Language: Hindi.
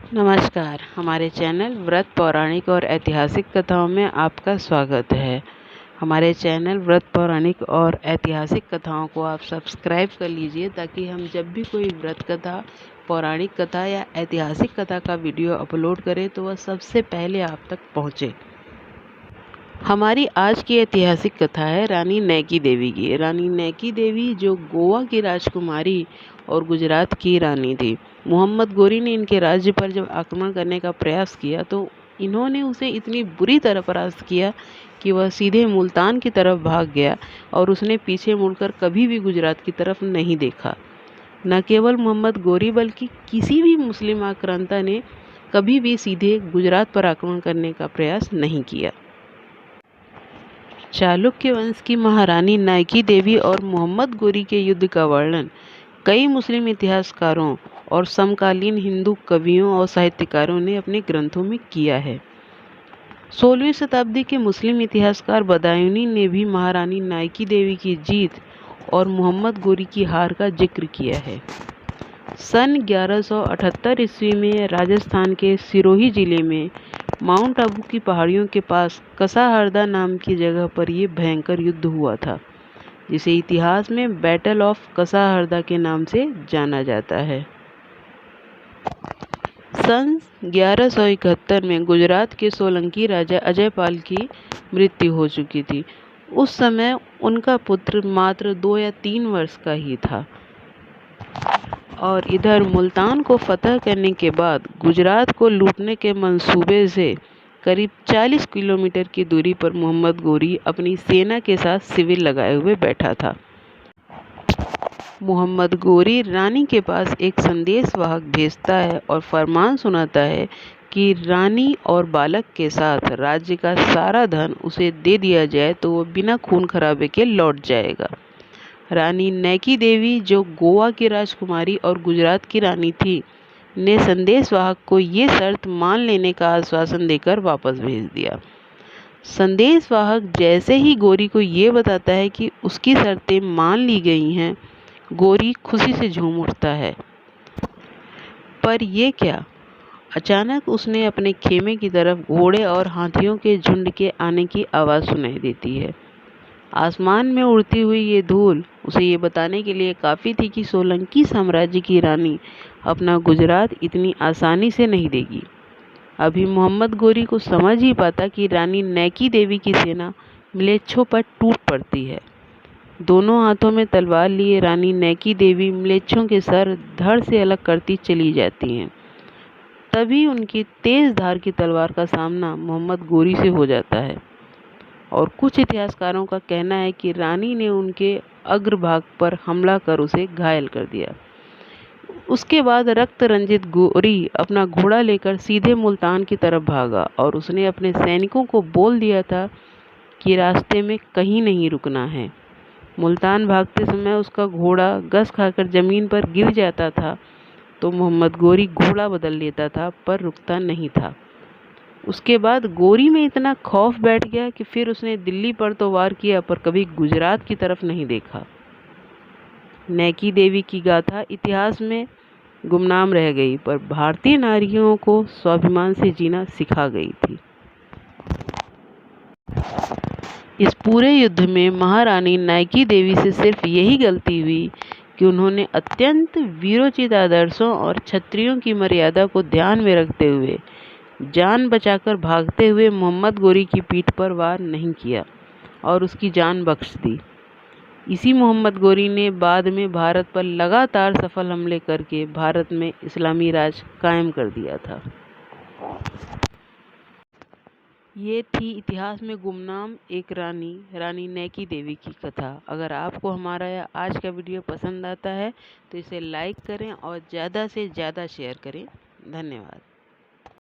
नमस्कार, हमारे चैनल व्रत पौराणिक और ऐतिहासिक कथाओं में आपका स्वागत है। हमारे चैनल व्रत पौराणिक और ऐतिहासिक कथाओं को आप सब्सक्राइब कर लीजिए ताकि हम जब भी कोई व्रत कथा, पौराणिक कथा या ऐतिहासिक कथा का वीडियो अपलोड करें तो वह सबसे पहले आप तक पहुँचे। हमारी आज की ऐतिहासिक कथा है रानी नैकी देवी की। रानी नैकी देवी जो गोवा की राजकुमारी और गुजरात की रानी थी। मोहम्मद गोरी ने इनके राज्य पर जब आक्रमण करने का प्रयास किया तो इन्होंने उसे इतनी बुरी तरह परास्त किया कि वह सीधे मुल्तान की तरफ भाग गया और उसने पीछे मुड़कर कभी भी गुजरात की तरफ नहीं देखा। न केवल मोहम्मद गोरी बल्कि किसी भी मुस्लिम आक्रांता ने कभी भी सीधे गुजरात पर आक्रमण करने का प्रयास नहीं किया। चालुक्य वंश की महारानी नैकी देवी और मोहम्मद गोरी के युद्ध का वर्णन कई मुस्लिम इतिहासकारों और समकालीन हिंदू कवियों और साहित्यकारों ने अपने ग्रंथों में किया है। 16वीं शताब्दी के मुस्लिम इतिहासकार बदायूनी ने भी महारानी नैकी देवी की जीत और मोहम्मद गोरी की हार का जिक्र किया है। सन 1178 ईस्वी में राजस्थान के सिरोही जिले में माउंट आबू की पहाड़ियों के पास कसा हरदा नाम की जगह पर यह भयंकर युद्ध हुआ था, जिसे इतिहास में बैटल ऑफ कसा हरदा के नाम से जाना जाता है। सन 1171 में गुजरात के सोलंकी राजा अजयपाल की मृत्यु हो चुकी थी। उस समय उनका पुत्र मात्र 2 या 3 वर्ष का ही था और इधर मुल्तान को फतह करने के बाद गुजरात को लूटने के मंसूबे से करीब 40 किलोमीटर की दूरी पर मोहम्मद गोरी अपनी सेना के साथ शिविर लगाए हुए बैठा था। मोहम्मद गोरी रानी के पास एक संदेशवाहक भेजता है और फरमान सुनाता है कि रानी और बालक के साथ राज्य का सारा धन उसे दे दिया जाए तो वो बिना खून खराबे के लौट जाएगा। रानी नैकी देवी जो गोवा की राजकुमारी और गुजरात की रानी थी ने संदेशवाहक को ये शर्त मान लेने का आश्वासन देकर वापस भेज दिया। संदेशवाहक जैसे ही गोरी को ये बताता है कि उसकी शर्तें मान ली गई हैं, गोरी खुशी से झूम उठता है। पर ये क्या, अचानक उसने अपने खेमे की तरफ घोड़े और हाथियों के झुंड के आने की आवाज़ सुनाई देती है। आसमान में उड़ती हुई ये धूल उसे ये बताने के लिए काफ़ी थी कि सोलंकी साम्राज्य की रानी अपना गुजरात इतनी आसानी से नहीं देगी। अभी मोहम्मद गोरी को समझ ही पाता कि रानी नैकी देवी की सेना म्लेच्छों पर टूट पड़ती है। दोनों हाथों में तलवार लिए रानी नैकी देवी म्लेच्छों के सर धड़ से अलग करती चली जाती हैं। तभी उनकी तेज धार की तलवार का सामना मोहम्मद गोरी से हो जाता है और कुछ इतिहासकारों का कहना है कि रानी ने उनके अग्रभाग पर हमला कर उसे घायल कर दिया। उसके बाद रक्त रंजित गोरी अपना घोड़ा लेकर सीधे मुल्तान की तरफ भागा और उसने अपने सैनिकों को बोल दिया था कि रास्ते में कहीं नहीं रुकना है। मुल्तान भागते समय उसका घोड़ा घस खाकर जमीन पर गिर जाता था तो मोहम्मद गोरी घोड़ा बदल लेता था पर रुकता नहीं था। उसके बाद गोरी में इतना खौफ बैठ गया कि फिर उसने दिल्ली पर तो वार किया पर कभी गुजरात की तरफ नहीं देखा। नैकी देवी की गाथा इतिहास में गुमनाम रह गई पर भारतीय नारियों को स्वाभिमान से जीना सिखा गई थी। इस पूरे युद्ध में महारानी नैकी देवी से सिर्फ यही गलती हुई कि उन्होंने अत्यंत वीरोचित आदर्शों और क्षत्रियों की मर्यादा को ध्यान में रखते हुए जान बचाकर भागते हुए मोहम्मद गोरी की पीठ पर वार नहीं किया और उसकी जान बख्श दी। इसी मोहम्मद गोरी ने बाद में भारत पर लगातार सफल हमले करके भारत में इस्लामी राज कायम कर दिया था। ये थी इतिहास में गुमनाम एक रानी नैकी देवी की कथा। अगर आपको हमारा आज का वीडियो पसंद आता है तो इसे लाइक करें और ज़्यादा से ज़्यादा शेयर करें। धन्यवाद।